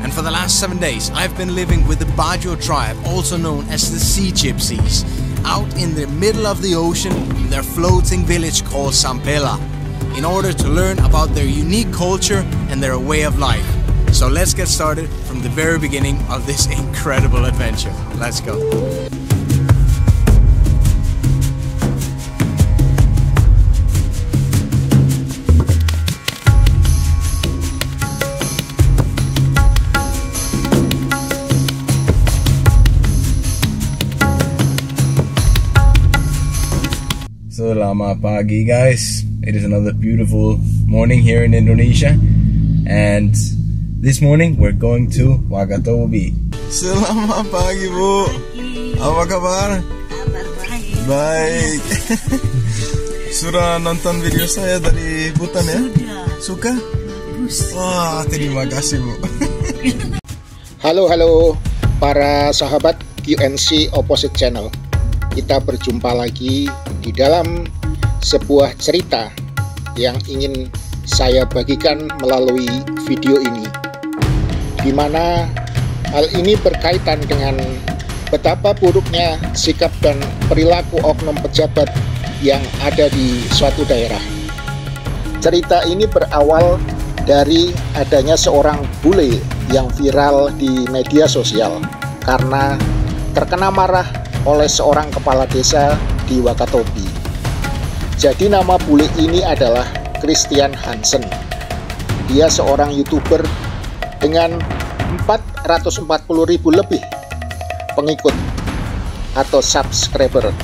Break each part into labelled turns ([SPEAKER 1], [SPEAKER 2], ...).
[SPEAKER 1] And for the last 7 days, I've been living with the Bajo tribe, also known as the Sea Gypsies, out in the middle of the ocean in their floating village called Sampela, in order to learn about their unique culture and their way of life. So let's get started from the very beginning of this incredible adventure. Let's go. Selamat pagi guys. It is another beautiful morning here in Indonesia, and this morning we're going to Wakatobi. Selamat pagi Bu. Apa kabar?
[SPEAKER 2] Kabar baik.
[SPEAKER 1] Baik. Sudah nonton video saya dari Butan ya? Suka?
[SPEAKER 2] Bagus.
[SPEAKER 1] Wah, terima kasih Bu.
[SPEAKER 3] Halo para sahabat QNC Opposite Channel. Kita berjumpa lagi di dalam sebuah cerita yang ingin saya bagikan melalui video ini, di mana hal ini berkaitan dengan betapa buruknya sikap dan perilaku oknum pejabat yang ada di suatu daerah. Cerita ini berawal dari adanya seorang bule yang viral di media sosial karena terkena marah oleh seorang kepala desa di Wakatobi. Jadi nama bule ini adalah Kristian Hansen. Dia seorang YouTuber dengan 440.000 lebih pengikut atau subscriber.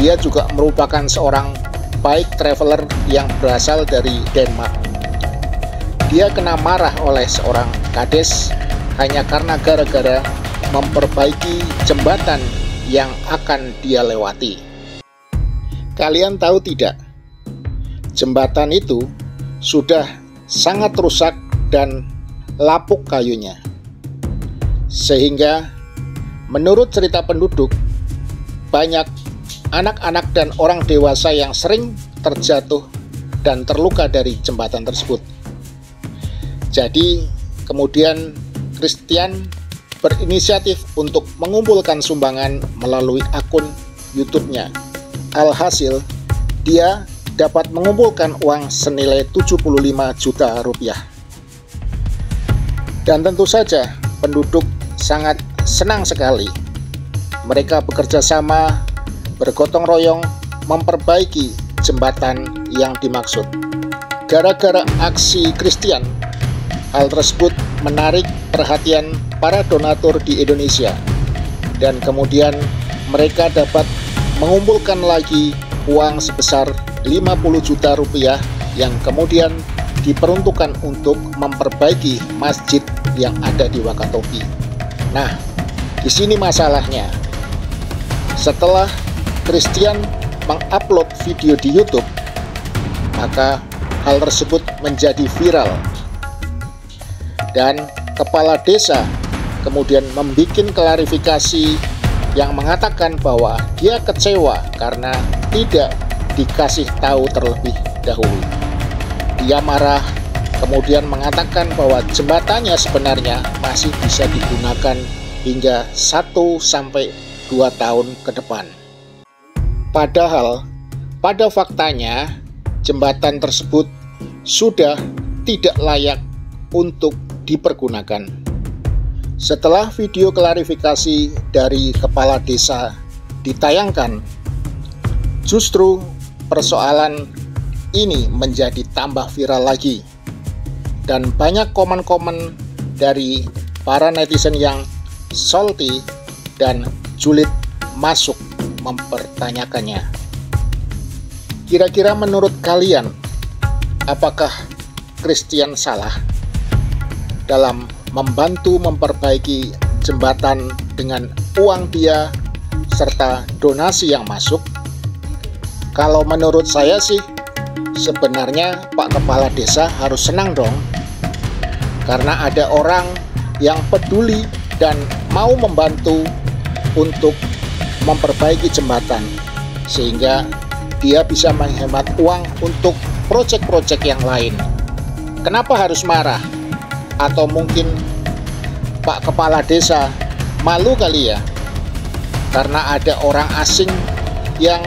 [SPEAKER 3] Dia juga merupakan seorang bike traveler yang berasal dari Denmark. Dia kena marah oleh seorang Kades hanya karena gara-gara memperbaiki jembatan yang akan dia lewati. Kalian tahu tidak? Jembatan itu sudah sangat rusak dan lapuk kayunya. Sehingga menurut cerita penduduk, banyak anak-anak dan orang dewasa yang sering terjatuh dan terluka dari jembatan tersebut. Jadi kemudian Kristian berinisiatif untuk mengumpulkan sumbangan melalui akun YouTube-nya. Alhasil, dia dapat mengumpulkan uang senilai 75 juta rupiah. Dan tentu saja, penduduk sangat senang sekali. Mereka bekerja sama, bergotong royong, memperbaiki jembatan yang dimaksud. Gara-gara aksi Kristian, hal tersebut menarik perhatian para donatur di Indonesia, dan kemudian mereka dapat mengumpulkan lagi uang sebesar 50 juta rupiah yang kemudian diperuntukkan untuk memperbaiki masjid yang ada di Wakatobi. Nah, di sini masalahnya. Setelah Kristian mengupload video di YouTube, maka hal tersebut menjadi viral. Dan kepala desa kemudian membuat klarifikasi yang mengatakan bahwa dia kecewa karena tidak dikasih tahu terlebih dahulu. Dia marah, kemudian mengatakan bahwa jembatannya sebenarnya masih bisa digunakan hingga 1-2 tahun ke depan. Padahal pada faktanya jembatan tersebut sudah tidak layak untuk dipergunakan. Setelah video klarifikasi dari kepala desa ditayangkan, justru persoalan ini menjadi tambah viral lagi, dan banyak komen-komen dari para netizen yang salty dan julid masuk mempertanyakannya. Kira-kira menurut kalian, apakah Kristian salah dalam membantu memperbaiki jembatan dengan uang dia serta donasi yang masuk? Kalau menurut saya sih, sebenarnya Pak Kepala Desa harus senang dong, karena ada orang yang peduli dan mau membantu untuk memperbaiki jembatan, sehingga dia bisa menghemat uang untuk proyek-proyek yang lain. Kenapa harus marah? Atau mungkin Pak Kepala Desa malu kali ya, karena ada orang asing yang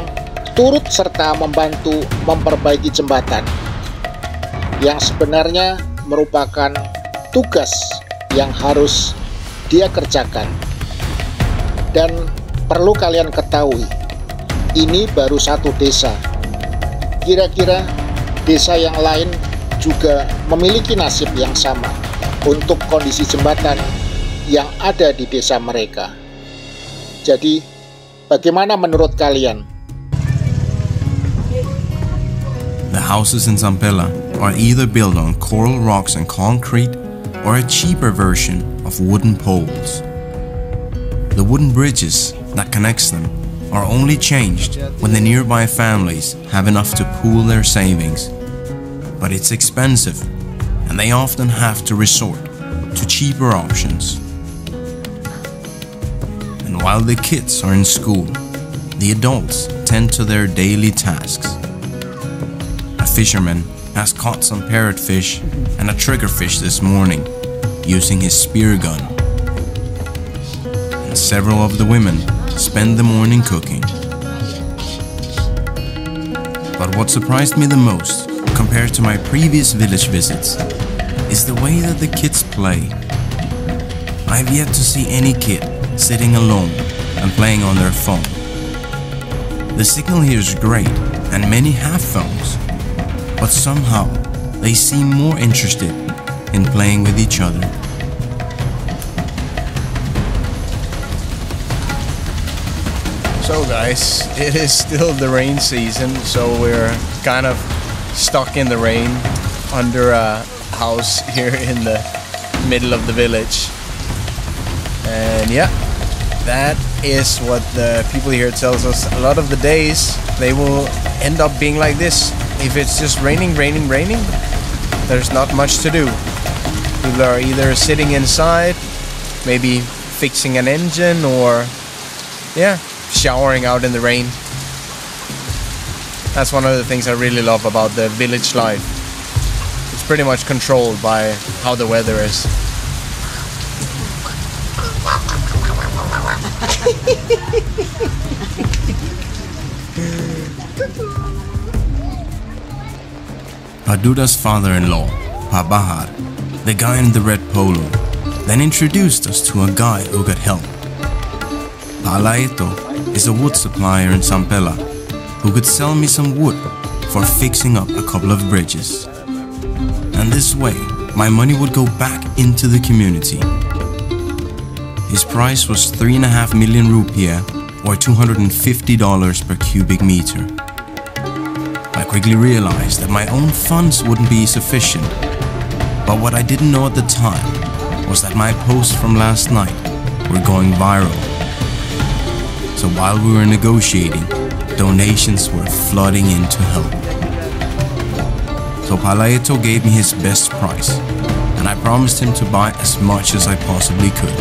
[SPEAKER 3] turut serta membantu memperbaiki jembatan yang sebenarnya merupakan tugas yang harus dia kerjakan. Dan perlu kalian ketahui, ini baru satu desa. Kira-kira desa yang lain juga memiliki nasib yang sama untuk kondisi jembatan yang ada di desa mereka. Jadi, bagaimana menurut kalian?
[SPEAKER 4] The houses in Sampella are either built on coral rocks and concrete or a cheaper version of wooden poles. The wooden bridges that connects them are only changed when the nearby families have enough to pool their savings. But it's expensive, and they often have to resort to cheaper options. And while the kids are in school, the adults tend to their daily tasks. A fisherman has caught some parrotfish and a triggerfish this morning using his spear gun. And several of the women spend the morning cooking. But what surprised me the most, compared to my previous village visits, is the way that the kids play. I've yet to see any kid sitting alone and playing on their phone. The signal here is great and many have phones, but somehow they seem more interested in playing with each other.
[SPEAKER 1] So guys, it is still the rain season, so we're kind of stuck in the rain under a house here in the middle of the village. And yeah, that is what the people here tells us. A lot of the days they will end up being like this. If it's just raining, there's not much to do. People are either sitting inside, maybe fixing an engine, or yeah, showering out in the rain. That's one of the things I really love about the village life. It's pretty much controlled by how the weather is.
[SPEAKER 4] Paduda's father-in-law, Pa Bahar, the guy in the red polo, then introduced us to a guy who could help. Pa Laito is a wood supplier in Sampella who could sell me some wood for fixing up a couple of bridges. And this way, my money would go back into the community. His price was 3.5 million rupiah, or $250 per cubic meter. I quickly realized that my own funds wouldn't be sufficient, but what I didn't know at the time was that my posts from last night were going viral. So while we were negotiating, donations were flooding in to help. So Palaeto gave me his best price, and I promised him to buy as much as I possibly could.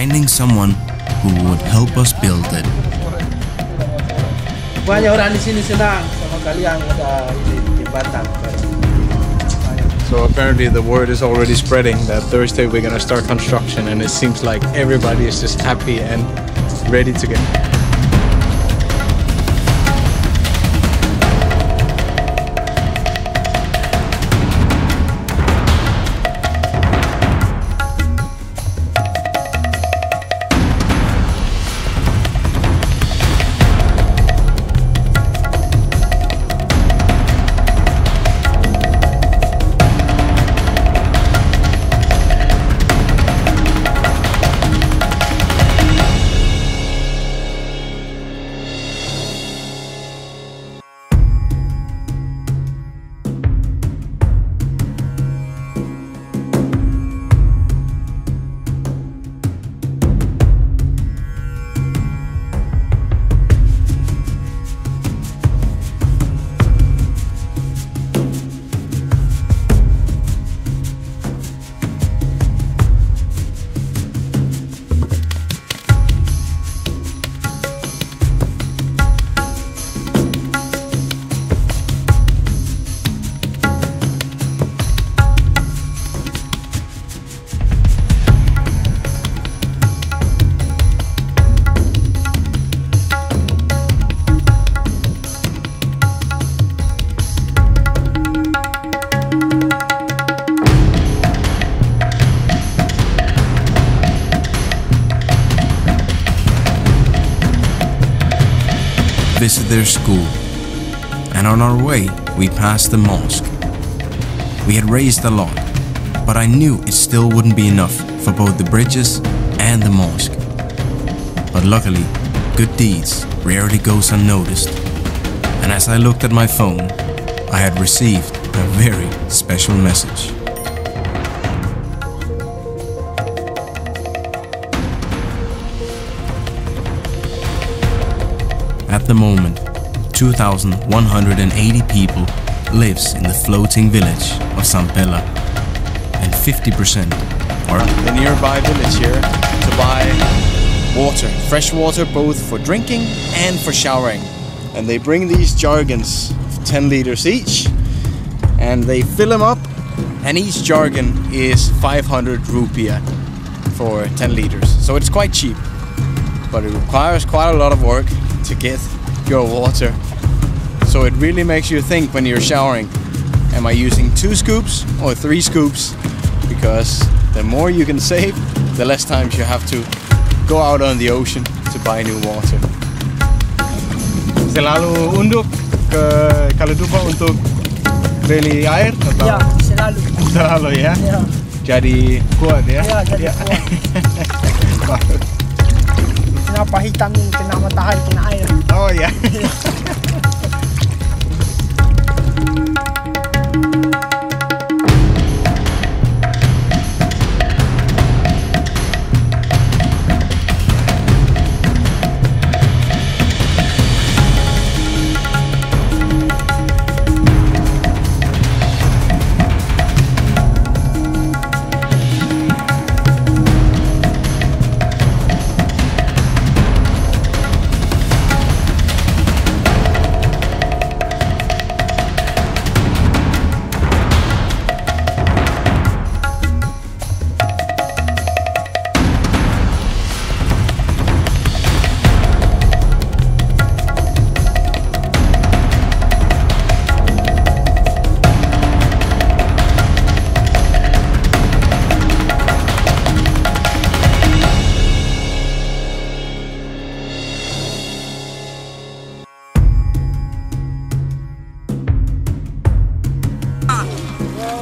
[SPEAKER 4] finding someone who would help us build it.
[SPEAKER 5] Banyak orang di sini senang sama kalian ada jembatan.
[SPEAKER 6] So apparently the word is already spreading that Thursday we're gonna start construction, and it seems like everybody is just happy and ready to get.
[SPEAKER 4] Visit their school, and on our way we passed the mosque. We had raised a lot, but I knew it still wouldn't be enough for both the bridges and the mosque. But luckily, good deeds rarely goes unnoticed, and as I looked at my phone, I had received a very special message. At the moment, 2,180 people lives in the floating village of Sampela, and 50% are
[SPEAKER 1] the nearby village here to buy water, fresh water, both for drinking and for showering. And they bring these jargons of 10 liters each, and they fill them up, and each jargon is 500 rupiah for 10 liters. So it's quite cheap, but it requires quite a lot of work to get your water. So it really makes you think when you're showering, am I using 2 scoops or 3 scoops? Because the more you can save, the less times you have to go out on the ocean to buy new water. Selalu unduk ke Kaladupa untuk beli air atau?
[SPEAKER 7] Ya, selalu.
[SPEAKER 1] Selalu ya?
[SPEAKER 7] Ya.
[SPEAKER 1] Jadi kuat ya?
[SPEAKER 7] Ya, jadi kuat. Kenapa hitam ini kena matahari, kena air?
[SPEAKER 1] Oh ya.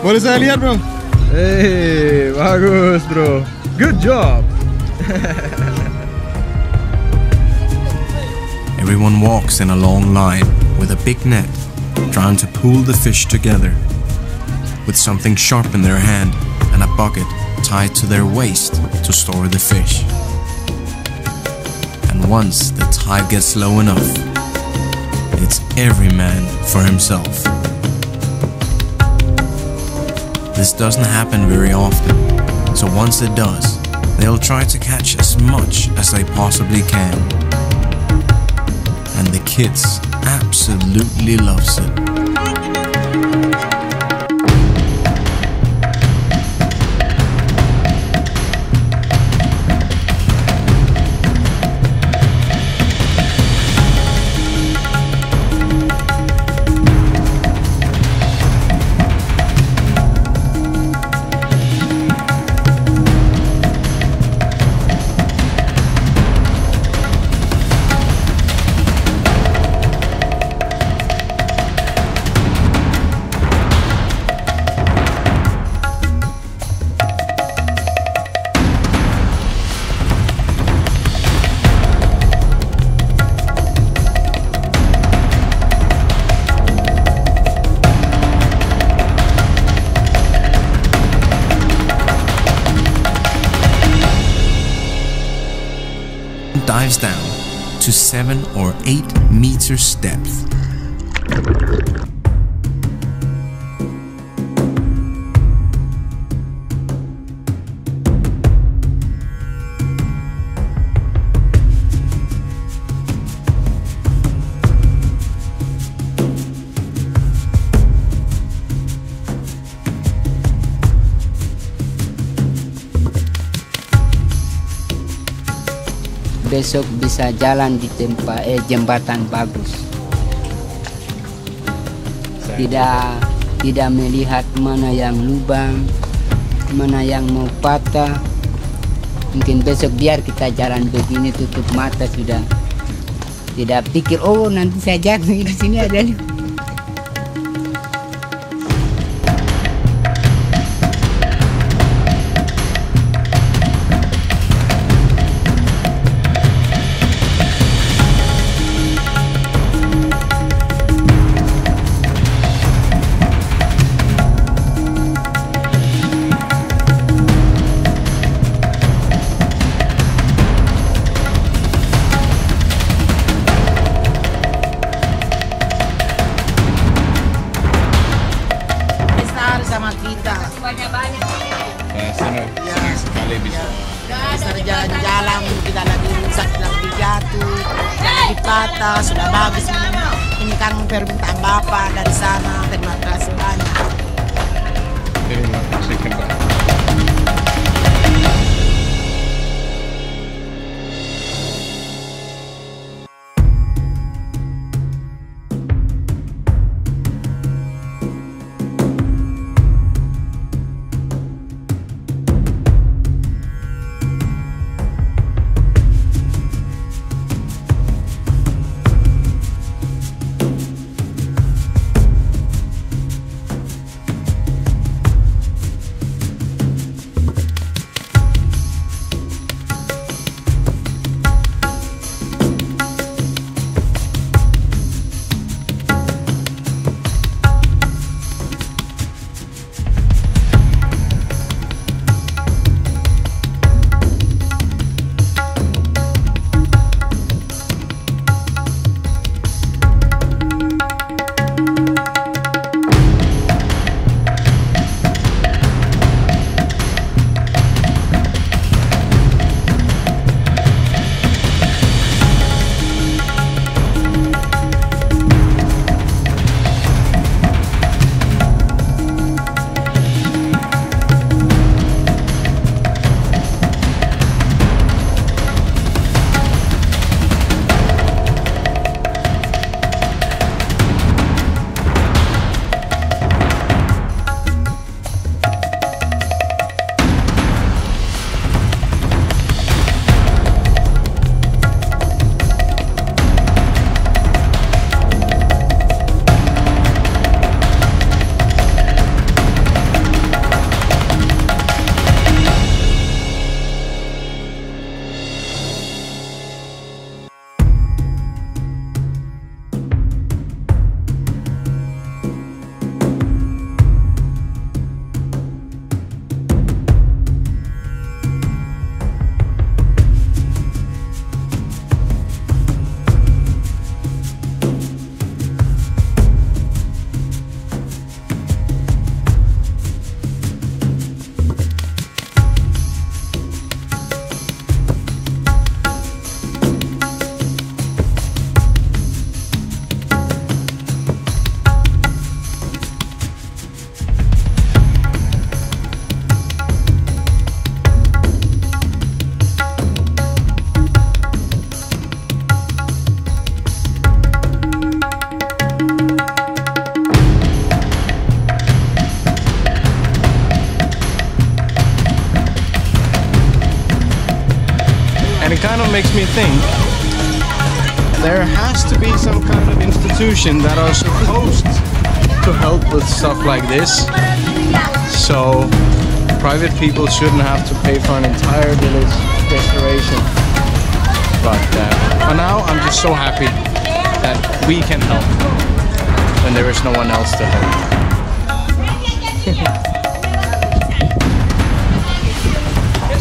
[SPEAKER 6] Boleh saya lihat, bro? Hey, bagus, bro. Good job.
[SPEAKER 4] Everyone walks in a long line with a big net, trying to pull the fish together, with something sharp in their hand and a bucket tied to their waist to store the fish. And once the tide gets low enough, it's every man for himself. This doesn't happen very often, so once it does, they'll try to catch as much as they possibly can. And the kids absolutely loves it. Dives down to 7 or 8 meters depth.
[SPEAKER 8] Besok bisa jalan di tempat jembatan bagus. Tidak melihat mana yang lubang, mana yang mau patah. Mungkin besok biar kita jalan begini tutup mata sudah. Tidak pikir oh nanti saya jatuh di sini ada.
[SPEAKER 6] Sekali bisa.
[SPEAKER 2] Bisa jalan-jalan, kita lagi rusak, lagi jatuh, lagi patah, sudah bagus. Ini kan permintaan Bapak dari sana, terima kasih banyak.
[SPEAKER 6] Terima kasih kembali. makes me think there has to be some kind of institution that are supposed to help with stuff like this. So private people shouldn't have to pay for an entire village restoration. But for now, I'm just so happy that we can help when there is no one else to help.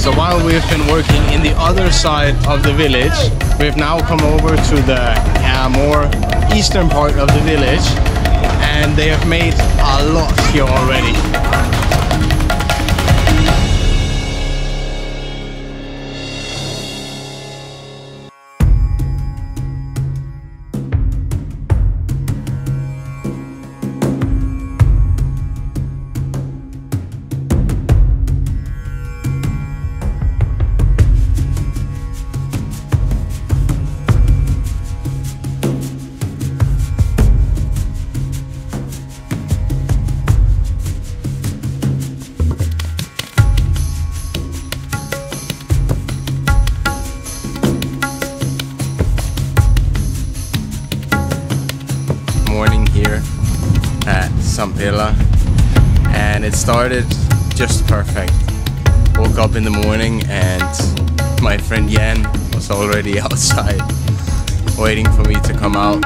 [SPEAKER 6] So while we've been working in the other side of the village, we've now come over to the more eastern part of the village, and they have made a lot here already. And it started just perfect. Woke up in the morning and my friend Jan was already outside waiting for me to come out,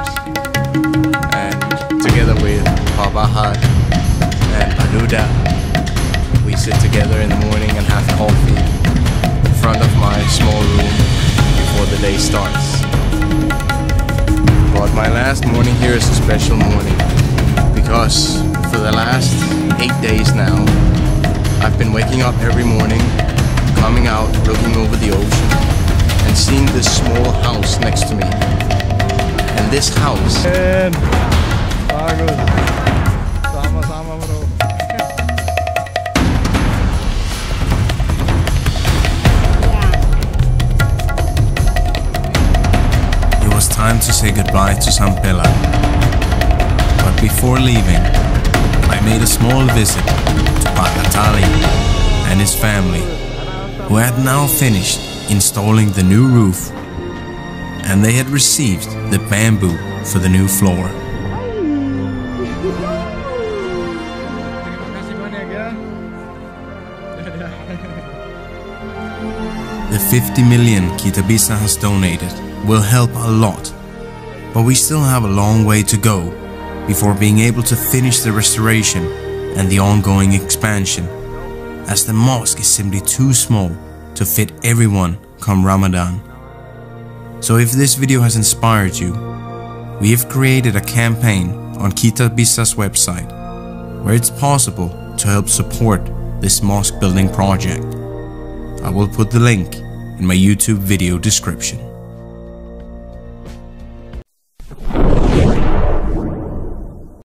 [SPEAKER 6] and together with Bajo and Anuda we sit together in the morning and have coffee in front of my small room before the day starts. But my last morning here is a special morning, because for the last 8 days now, I've been waking up every morning, coming out, looking over the ocean, and seeing this small house next to me. And this house...
[SPEAKER 4] It was time to say goodbye to Sampela. But before leaving, I made a small visit to Pagatali and his family, who had now finished installing the new roof, and they had received the bamboo for the new floor. The 50 million Kitabisa has donated will help a lot, but we still have a long way to go before being able to finish the restoration and the ongoing expansion, as the mosque is simply too small to fit everyone come Ramadan. So if this video has inspired you, we have created a campaign on Kitabisa's website where it's possible to help support this mosque building project. I will put the link in my YouTube video description.